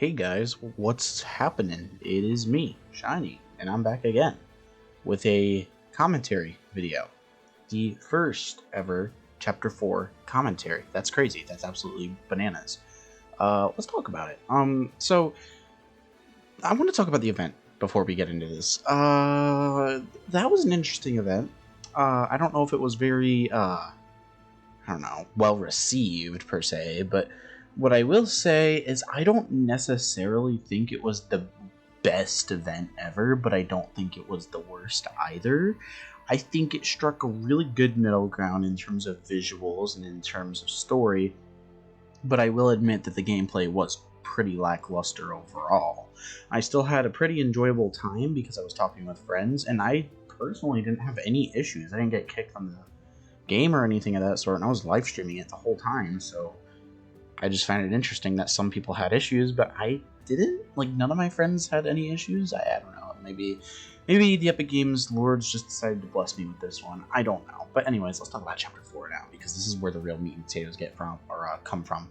Hey guys, what's happening? It is me, Shiny, and I'm back again with a commentary video. The first ever Chapter 4 commentary. That's crazy. That's absolutely bananas. Let's talk about it. So I want to talk about the event before we get into this. That was an interesting event. I don't know if it was very, well received per se, but what I will say is I don't necessarily think it was the best event ever, but I don't think it was the worst either. I think it struck a really good middle ground in terms of visuals and in terms of story, but I will admit that the gameplay was pretty lackluster overall. I still had a pretty enjoyable time because I was talking with friends, and I personally didn't have any issues. I didn't get kicked from the game or anything of that sort, and I was live streaming it the whole time, so I just find it interesting that some people had issues, but I didn't. Like, none of my friends had any issues. I don't know. Maybe the Epic Games lords just decided to bless me with this one. I don't know. But anyways, let's talk about Chapter 4 now, because this is where the real meat and potatoes get from, or come from.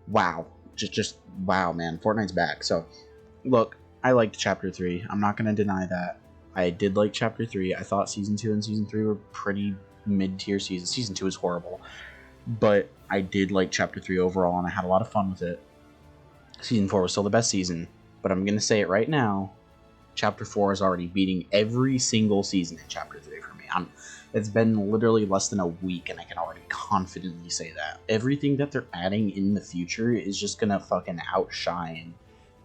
Wow. Just wow, man. Fortnite's back. So, look, I liked Chapter 3. I'm not going to deny that. I did like Chapter 3. I thought Season 2 and Season 3 were pretty mid-tier seasons. Season 2 is horrible. But I did like Chapter 3 overall, and I had a lot of fun with it. Season 4 was still the best season, but I'm going to say it right now, Chapter 4 is already beating every single season in Chapter 3 for me. It's been literally less than a week, and I can already confidently say that. Everything that they're adding in the future is just going to fucking outshine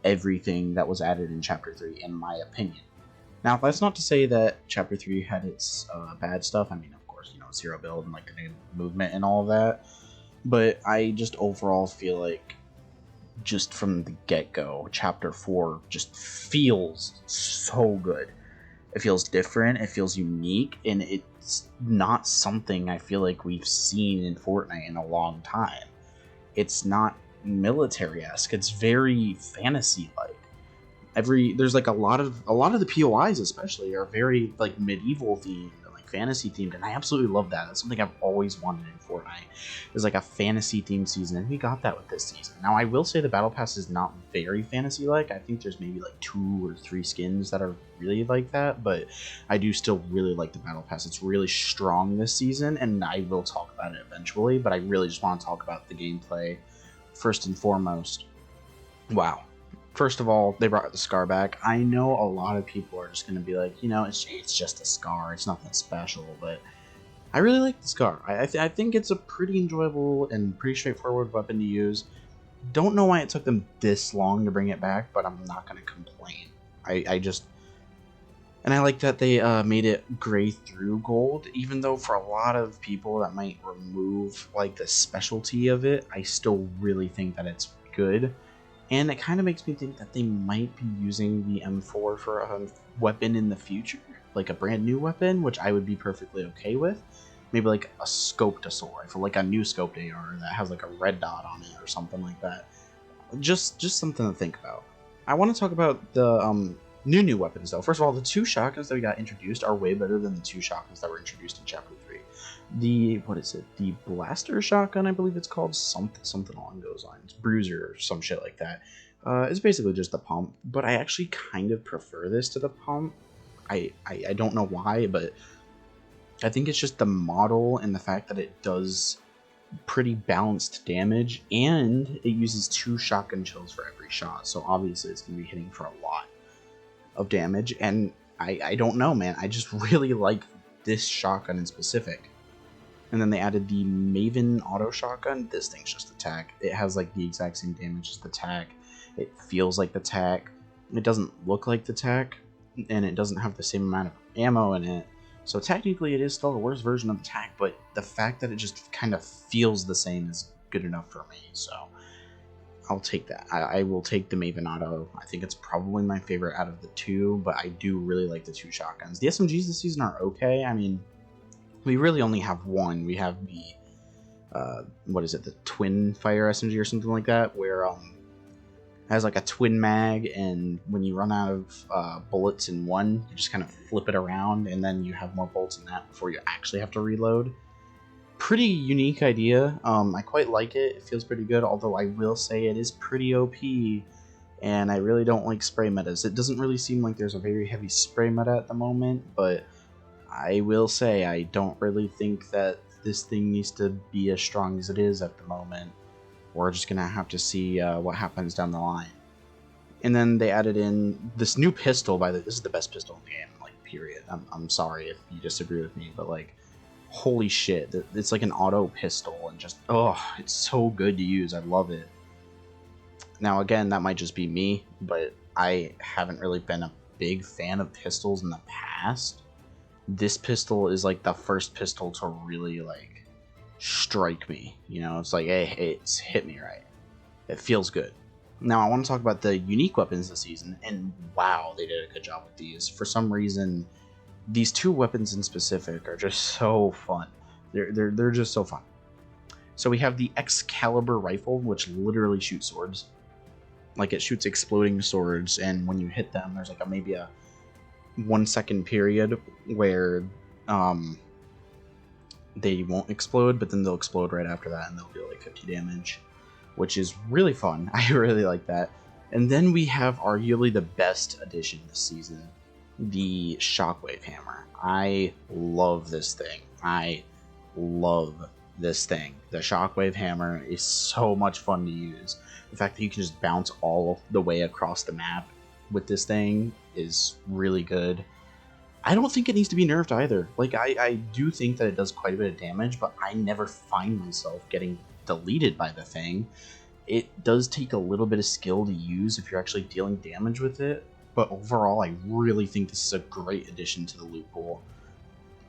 everything that was added in Chapter 3, in my opinion. Now, that's not to say that Chapter 3 had its bad stuff. I mean, of course, zero build and like the new movement and all of that. But I just overall feel like, just from the get-go, Chapter 4 just feels so good. It feels different, it feels unique, and it's not something I feel like we've seen in Fortnite in a long time. It's not military-esque, it's very fantasy-like. There's like a lot of the POIs especially are very like medieval themed, like fantasy themed, and I absolutely love that. That's something I've always wanted in Fortnite, is like a fantasy themed season, and we got that with this season. Now I will say the battle pass is not very fantasy like. I think there's maybe like 2 or 3 skins that are really like that, but I do still really like the battle pass. It's really strong this season, and I will talk about it eventually, but I really just want to talk about the gameplay first and foremost. Wow. First of all, they brought the scar back. I know a lot of people are just going to be like, it's just a scar. It's nothing special. But I really like the scar. I think it's a pretty enjoyable and pretty straightforward weapon to use. Don't know why it took them this long to bring it back, but I'm not going to complain. And I like that they made it gray through gold, even though for a lot of people that might remove like the specialty of it, I still really think that it's good. And it kind of makes me think that they might be using the M4 for a weapon in the future, like a brand new weapon, which I would be perfectly okay with. Maybe like a scoped assault rifle, like a new scoped AR that has like a red dot on it or something like that. Just something to think about. I want to talk about the new weapons though. First of all, the 2 shotguns that we got introduced are way better than the 2 shotguns that were introduced in Chapter 3. The blaster shotgun, I believe it's called, something along those lines, bruiser or some shit like that. It's basically just the pump, but I actually kind of prefer this to the pump. I don't know why, but I think it's just the model and the fact that it does pretty balanced damage, and it uses 2 shotgun shells for every shot, so obviously it's going to be hitting for a lot of damage, and I don't know, man. I just really like this shotgun in specific. And then they added the Maven auto shotgun. This thing's just a tac. It has like the exact same damage as the tac. It feels like the tac. It doesn't look like the tac, and it doesn't have the same amount of ammo in it. So technically it is still a worse version of the tac, but the fact that it just kind of feels the same is good enough for me. So I'll take that. I will take the Maven auto. I think it's probably my favorite out of the 2, but I do really like the 2 shotguns. The SMGs this season are okay. I mean, we really only have one. We have the, the twin fire SMG or something like that, where it has like a twin mag, and when you run out of bullets in one, you just kind of flip it around, and then you have more bullets in that before you actually have to reload. Pretty unique idea. I quite like it. It feels pretty good, although I will say it is pretty OP and I really don't like spray metas. It doesn't really seem like there's a very heavy spray meta at the moment, but I will say I don't really think that this thing needs to be as strong as it is at the moment. We're just gonna have to see what happens down the line. And then they added in this new pistol. This is the best pistol in the game, like, period. I'm sorry if you disagree with me, but like, holy shit, it's like an auto pistol, and just, oh, it's so good to use. I love it. Now again, that might just be me, but I haven't really been a big fan of pistols in the past. This pistol is like the first pistol to really like strike me. You know, it's like, hey, it's hit me right. It feels good. Now I want to talk about the unique weapons this season, and wow, they did a good job with these. For some reason, these two weapons in specific are just so fun. They're just so fun. So we have the Excalibur rifle, which literally shoots swords. Like, it shoots exploding swords, and when you hit them, there's like maybe a 1 second period where they won't explode, but then they'll explode right after that, and they'll do like 50 damage, which is really fun. I really like that. And then we have arguably the best addition this season, the Shockwave Hammer. I love this thing. I love this thing. The Shockwave Hammer is so much fun to use. The fact that you can just bounce all the way across the map with this thing is really good. I don't think it needs to be nerfed either. Like, I do think that it does quite a bit of damage, but I never find myself getting deleted by the thing. It does take a little bit of skill to use if you're actually dealing damage with it, but overall I really think this is a great addition to the loot pool.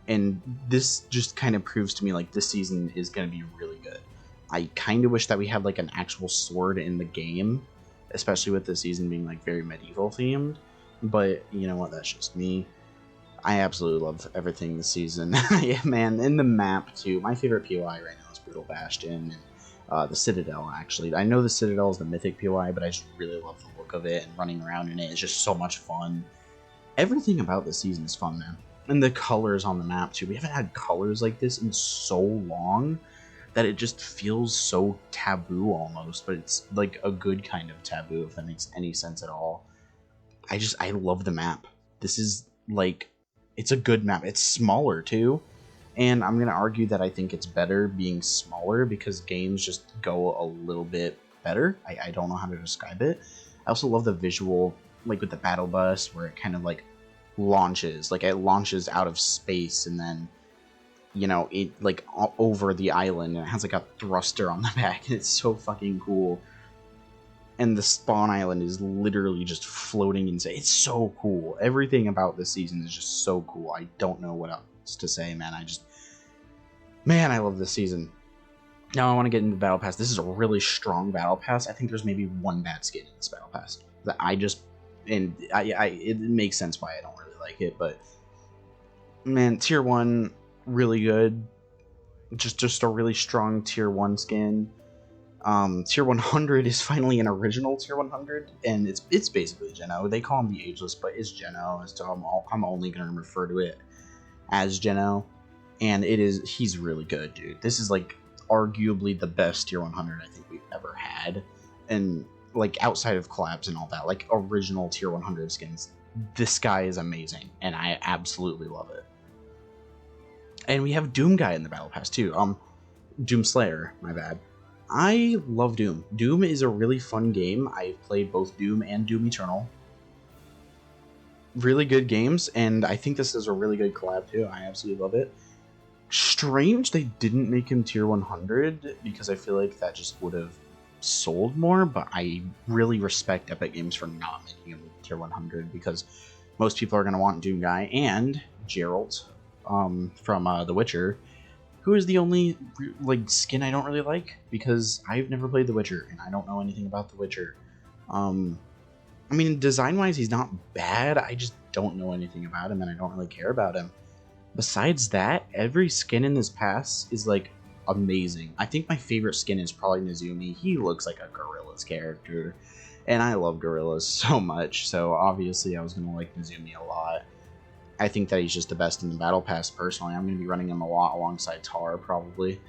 And this just kind of proves to me like this season is going to be really good. I kind of wish that we had like an actual sword in the game, especially with the season being like very medieval themed, but you know what, that's just me. I absolutely love everything this season. Yeah, man, in the map too. My favorite POI right now is Brutal Bastion and the Citadel, actually. I know the Citadel is the mythic POI, but I just really love the look of it, and running around in it is just so much fun. Everything about this season is fun, man. And the colors on the map too. We haven't had colors like this in so long that it just feels so taboo almost, but it's like a good kind of taboo, if that makes any sense at all. I love the map. This is like, it's a good map. It's smaller too, and I'm gonna argue that I think it's better being smaller because games just go a little bit better. I don't know how to describe it. I also love the visual, like with the battle bus, where it kind of like launches, like it launches out of space, and then, you know, it like over the island, and it has like a thruster on the back, and it's so fucking cool. And the spawn island is literally just floating inside. It's so cool. Everything about this season is just so cool. I don't know what else to say, man. I love this season. Now I want to get into the battle pass. This is a really strong battle pass. I think there's maybe one bad skin in this battle pass that it makes sense why I don't really like it, but man, tier 1, really good. Just a really strong tier 1 skin. Tier 100 is finally an original tier 100, and it's basically Geno. They call him the Ageless, but it's Geno, so I'm only going to refer to it as Geno, and he's really good, dude. This is like arguably the best tier 100 I think we've ever had, and like outside of collabs and all that, like original tier 100 skins, this guy is amazing, and I absolutely love it. And we have Doom guy in the battle pass too. Doom Slayer, my bad. I love Doom. Doom is a really fun game. I've played both Doom and Doom Eternal. Really good games, and I think this is a really good collab too. I absolutely love it. Strange they didn't make him tier 100, because I feel like that just would have sold more, but I really respect Epic Games for not making him tier 100, because most people are going to want Doom guy and Geralt from The Witcher, who is the only like skin I don't really like, because I've never played The Witcher and I don't know anything about The Witcher. I mean, design-wise, he's not bad. I just don't know anything about him, and I don't really care about him. Besides that, every skin in this pass is like amazing. I think my favorite skin is probably Nezumi. He looks like a Gorillaz character, and I love Gorillaz so much, so obviously I was going to like Nezumi a lot. I think that he's just the best in the battle pass personally. I'm going to be running him a lot alongside Tar probably.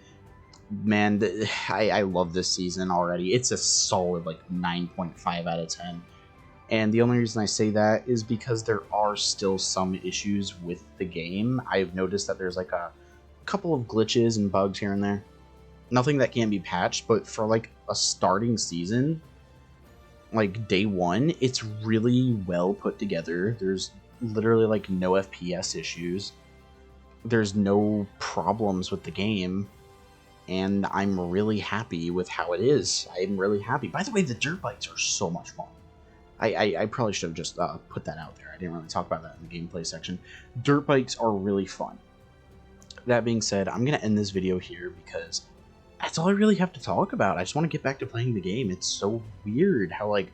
Man, I love this season already. It's a solid like 9.5 out of 10. And the only reason I say that is because there are still some issues with the game. I've noticed that there's like a couple of glitches and bugs here and there. Nothing that can't be patched, but for like a starting season, like day one, it's really well put together. There's literally like no FPS issues. There's no problems with the game, and I'm really happy with how it is. I'm really happy. By the way, the dirt bikes are so much fun. I probably should have just put that out there. I didn't really talk about that in the gameplay section. Dirt bikes are really fun. That being said, I'm going to end this video here because that's all I really have to talk about. I just want to get back to playing the game. It's so weird how, like,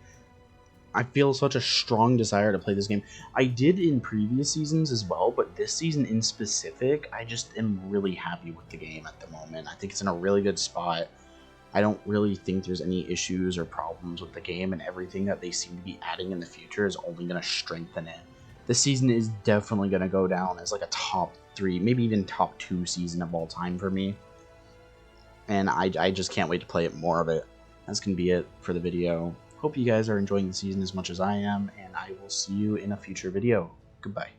I feel such a strong desire to play this game. I did in previous seasons as well, but this season in specific, I just am really happy with the game at the moment. I think it's in a really good spot. I don't really think there's any issues or problems with the game, and everything that they seem to be adding in the future is only going to strengthen it. This season is definitely going to go down as like a top 3, maybe even top 2 season of all time for me. And I just can't wait to play it more of it. That's going to be it for the video. Hope you guys are enjoying the season as much as I am, and I will see you in a future video. Goodbye.